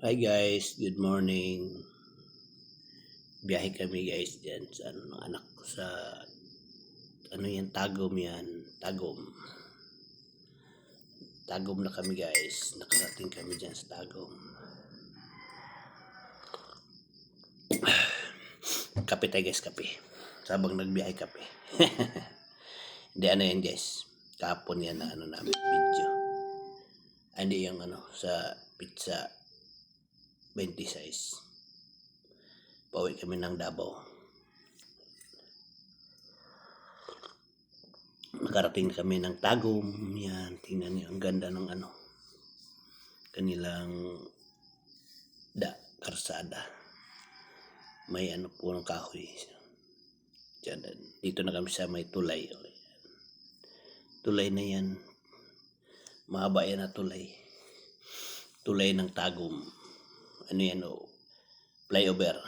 Hi guys, good morning. Biyahe kami guys diyan sa ng anak ko sa yan, Tagum yan, Tagum. Tagum na kami guys. Nakarating kami diyan sa Tagum. Kape tayo guys, kape. Sabang nagbiyahe kape. Hindi yan guys. Kapon yan na namin video. Hindi yung sa pizza 26. Pauwi kami ng Davao. Nakarating kami ng Tagum. Yan, tingnan niyo ang ganda ng kanilang karsada. May po ng kahoy. Diyan, dito na kami sa may tulay. Tulay na yan. Mahaba yan na tulay. Tulay ng Tagum. Flyover.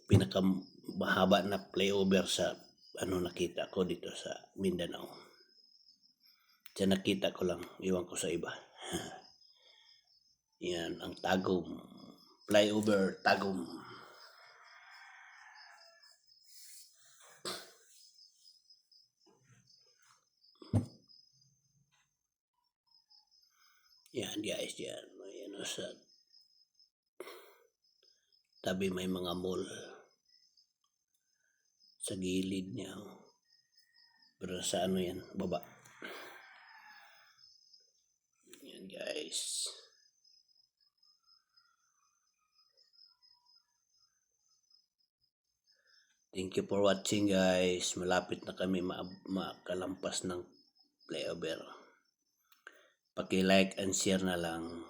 Pinakamahaba na flyover sa nakita ko dito sa Mindanao. Diyan nakita ko lang, iwan ko sa iba. Yan ang Tagum. Flyover Tagum. Yan guys, yan. May sa tabi may mga mall sa gilid niya. Pero sa yan, baba. Yan guys. Thank you for watching guys. Malapit na kami makalampas ng flyover. Paki-like and share na lang.